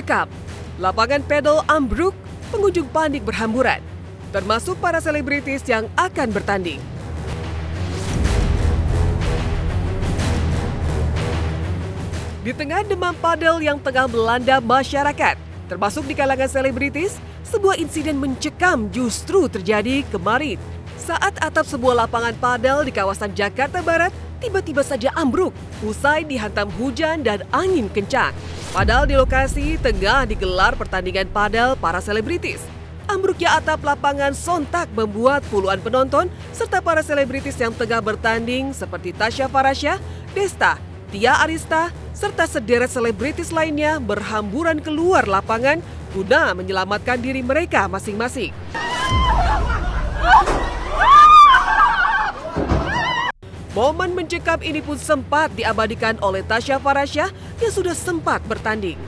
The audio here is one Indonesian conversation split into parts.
mencekam. Lapangan pedal ambruk, pengunjung panik berhamburan, termasuk para selebritis yang akan bertanding. Di tengah demam padel yang tengah melanda masyarakat, termasuk di kalangan selebritis, sebuah insiden mencekam justru terjadi kemarin. Saat atap sebuah lapangan padel di kawasan Jakarta Barat tiba-tiba saja ambruk usai dihantam hujan dan angin kencang. Padahal di lokasi tengah digelar pertandingan padel para selebritis. Ambruknya atap lapangan sontak membuat puluhan penonton serta para selebritis yang tengah bertanding seperti Tasya Farasya, Desta, Tia Arista, serta sederet selebritis lainnya berhamburan keluar lapangan guna menyelamatkan diri mereka masing-masing. Momen mencekam ini pun sempat diabadikan oleh Tasya Farasya yang sudah sempat bertanding.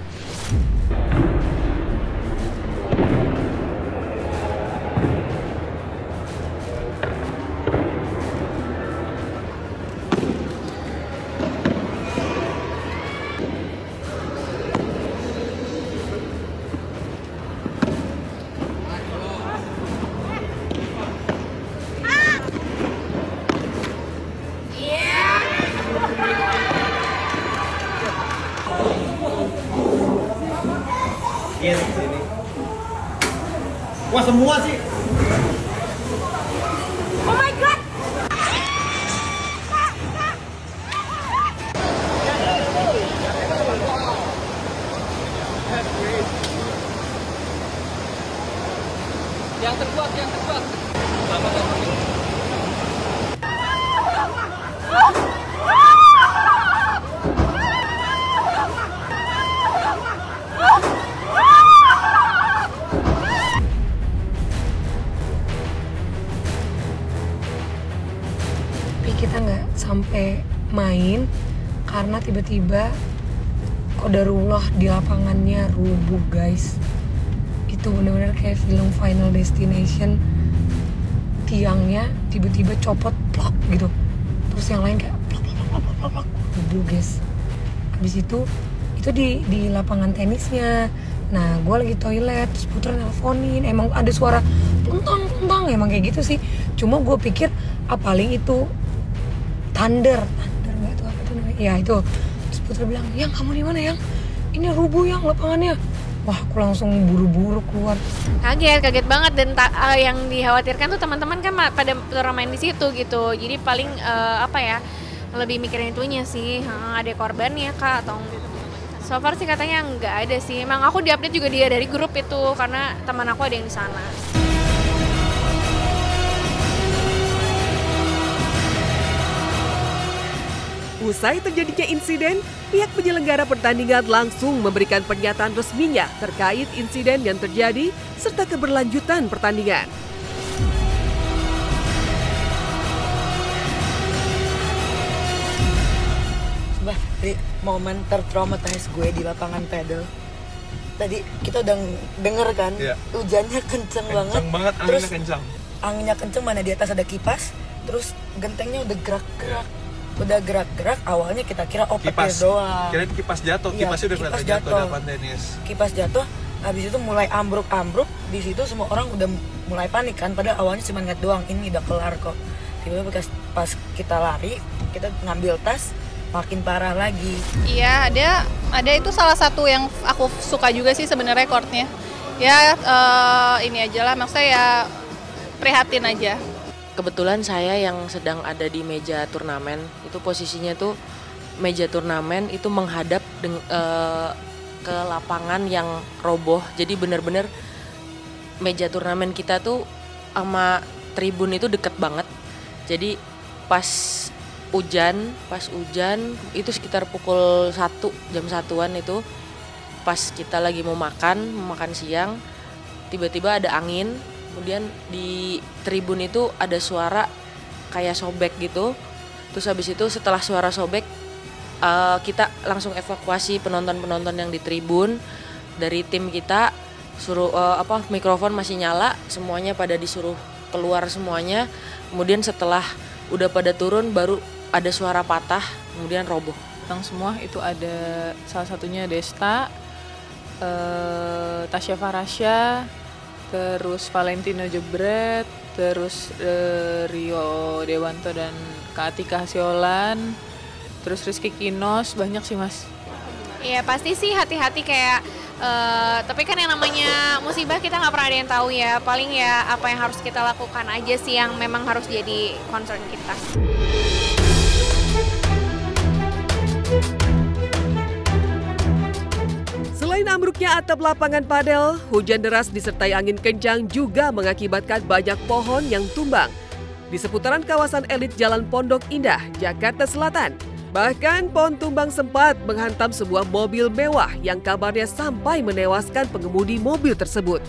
Wah, semua sih. Oh my god. Yang terkuat. Kita nggak sampai main karena tiba-tiba qadarullah di lapangannya rubuh, guys. Itu benar-benar kayak film Final Destination, tiangnya tiba-tiba copot plok gitu, terus yang lain kayak plok rubuh, guys. Habis itu di lapangan tenisnya. Nah, gue lagi toilet, terus Putra nelfonin, emang ada suara plentang, emang kayak gitu sih. Cuma gue pikir paling itu Thunder nggak tahu apa itu namanya. Ya itu. Terus Putra bilang, "Yang kamu di mana, Yang? Ini rubuh, Yang, lapangannya." Wah, aku langsung buru-buru keluar. Kaget banget, dan yang dikhawatirkan tuh teman-teman kan pada main di situ gitu. Jadi paling lebih mikirin itunya sih, ada korbannya kah atau enggak. So far sih katanya nggak ada sih. Emang aku diupdate juga dia dari grup itu karena teman aku ada yang di sana. Usai terjadinya insiden, pihak penyelenggara pertandingan langsung memberikan pernyataan resminya terkait insiden yang terjadi serta keberlanjutan pertandingan. Sumpah, di momen tertraumatize gue di lapangan pedal. Tadi kita udah denger kan, hujannya kenceng banget. Anginnya terus, kencang. Anginnya kenceng, mana di atas ada kipas, terus gentengnya udah gerak-gerak. Awalnya kita kira petir doang. Kirain kipas jatuh, kipasnya udah kelihatan jatuh di lapangan tenis. Kipas jatuh, habis itu mulai ambruk. Di situ semua orang udah mulai panik kan, padahal awalnya cuma ngeliat doang, ini udah kelar kok. Tiba-tiba pas kita lari, kita ngambil tas, makin parah lagi. Iya, ada itu salah satu yang aku suka juga sih sebenarnya courtnya. Ya ini aja lah, maksudnya ya prihatin aja. Kebetulan saya yang sedang ada di meja turnamen, itu posisinya tuh meja turnamen itu menghadap ke lapangan yang roboh. Jadi benar-benar meja turnamen kita tuh sama tribun itu deket banget. Jadi pas hujan itu sekitar pukul 1, jam 1-an itu, pas kita lagi mau makan siang, tiba-tiba ada angin. Kemudian di tribun itu ada suara kayak sobek gitu. Terus habis itu setelah suara sobek, kita langsung evakuasi penonton-penonton yang di tribun. Dari tim kita suruh mikrofon masih nyala, semuanya pada disuruh keluar semuanya. Kemudian setelah udah pada turun baru ada suara patah, kemudian roboh. Semua itu ada salah satunya Desta, Tasya Farasya, terus Valentino Jebret, terus Rio Dewanto dan Kak Atika Hasiolan, terus Rizky Kinos, banyak sih Mas. Iya pasti sih hati-hati kayak, tapi kan yang namanya musibah kita nggak pernah ada yang tahu ya. Paling ya apa yang harus kita lakukan aja sih yang memang harus jadi concern kita. Selain ambruknya atap lapangan padel, hujan deras disertai angin kencang juga mengakibatkan banyak pohon yang tumbang di seputaran kawasan elit Jalan Pondok Indah, Jakarta Selatan. Bahkan pohon tumbang sempat menghantam sebuah mobil mewah yang kabarnya sampai menewaskan pengemudi mobil tersebut.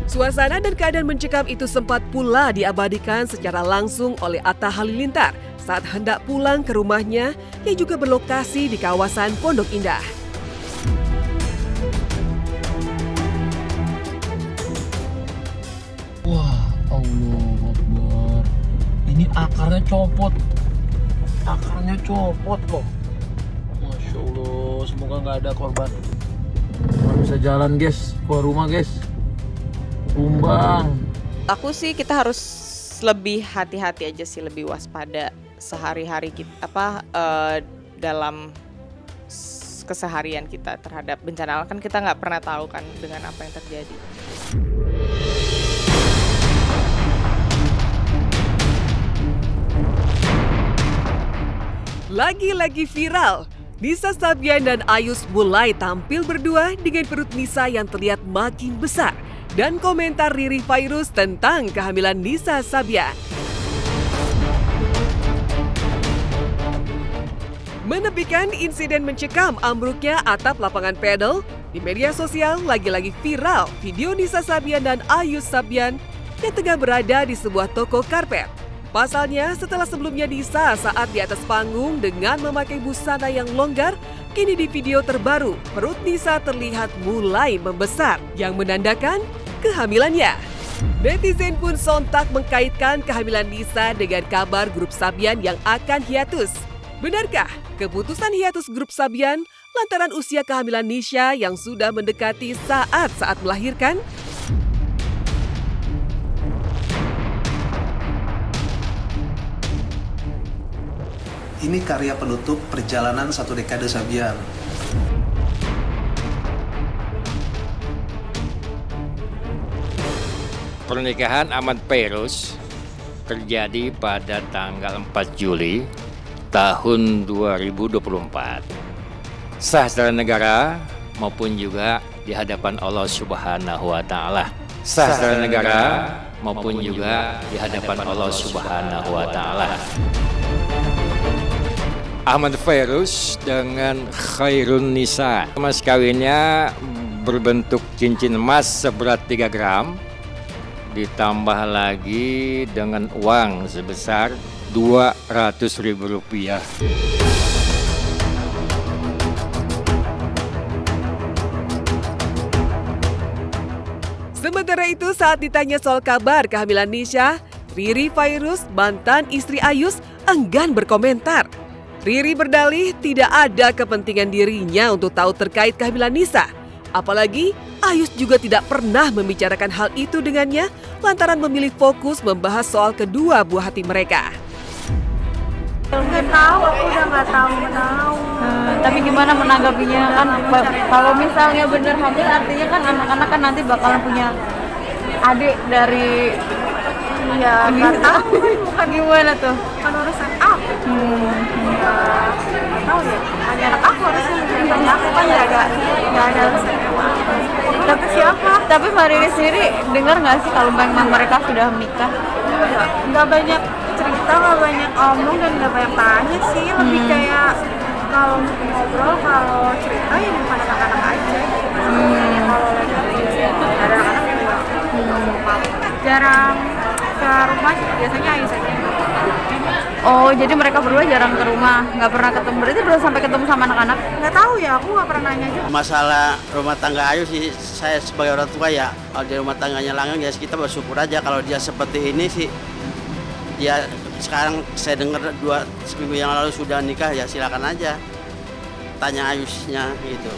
Suasana dan keadaan mencekam itu sempat pula diabadikan secara langsung oleh Atta Halilintar saat hendak pulang ke rumahnya yang juga berlokasi di kawasan Pondok Indah. Wah, Allahu Akbar. Ini akarnya copot. Akarnya copot loh. Masya Allah, semoga nggak ada korban. Nggak bisa jalan guys, keluar rumah guys. Tumbang. Aku sih kita harus lebih hati-hati aja sih, lebih waspada sehari-hari kita dalam keseharian kita terhadap bencana alam. Kan kita nggak pernah tahu kan dengan apa yang terjadi. Lagi-lagi viral, Nisa Sabian dan Ayus mulai tampil berdua dengan perut Nisa yang terlihat makin besar dan komentar Riri Fairuz tentang kehamilan Nisa Sabian. Menepikan insiden mencekam ambruknya atap lapangan pedal, di media sosial lagi-lagi viral video Nisa Sabian dan Ayus Sabian yang tengah berada di sebuah toko karpet. Pasalnya, setelah sebelumnya Nisa saat di atas panggung dengan memakai busana yang longgar, kini di video terbaru perut Nisa terlihat mulai membesar yang menandakan kehamilannya. Netizen pun sontak mengkaitkan kehamilan Nisa dengan kabar grup Sabian yang akan hiatus. Benarkah keputusan hiatus grup Sabian lantaran usia kehamilan Nisha yang sudah mendekati saat melahirkan? Ini karya penutup perjalanan 1 dekade Sabian. Pernikahan Ahmad Fairuz terjadi pada tanggal 4 Juli tahun 2024. Sah secara negara maupun juga di hadapan Allah Subhanahu wa Ta'ala. Sah secara negara maupun juga di hadapan Allah Subhanahu wa Ta'ala. Ahmad Fairuz dengan Khairun Nisa. Mas kawinnya berbentuk cincin emas seberat 3 gram, ditambah lagi dengan uang sebesar Rp200.000. Sementara itu saat ditanya soal kabar kehamilan Nisha, Riri Fairuz, mantan istri Ayus, enggan berkomentar. Riri berdalih tidak ada kepentingan dirinya untuk tahu terkait kehamilan Nisa. Apalagi Ayus juga tidak pernah membicarakan hal itu dengannya lantaran memilih fokus membahas soal kedua buah hati mereka. Nggak tahu, aku udah nggak tahu. Tapi gimana menanggapinya kan? Kalau misalnya bener hamil artinya kan anak-anak kan nanti bakalan punya adik dari ya nggak tahu bukan gimana tuh kan urusan aku nggak tahu ya hanya anak aku harusnya mungkin tanya aku kan nggak ada urusan tapi siapa tapi Fariri sendiri dengar nggak sih kalau memang mereka sudah menikah? Nggak banyak cerita, nggak banyak omong dan nggak banyak tanya sih, lebih kayak kalau ngobrol, kalau cerita ya bukan anak-anak aja kalau lagi ada anak-anak juga jarang ke rumah, biasanya Ayus aja. Oh, jadi mereka berdua jarang ke rumah, nggak pernah ketemu, berarti belum sampai ketemu sama anak-anak? Nggak tahu ya, aku nggak pernah nanya juga. Masalah rumah tangga Ayus sih, saya sebagai orang tua ya, kalau dia rumah tangganya langgeng ya kita bersyukur aja. Kalau dia seperti ini sih, dia sekarang saya dengar 2 minggu yang lalu sudah nikah, ya silakan aja tanya Ayusnya gitu.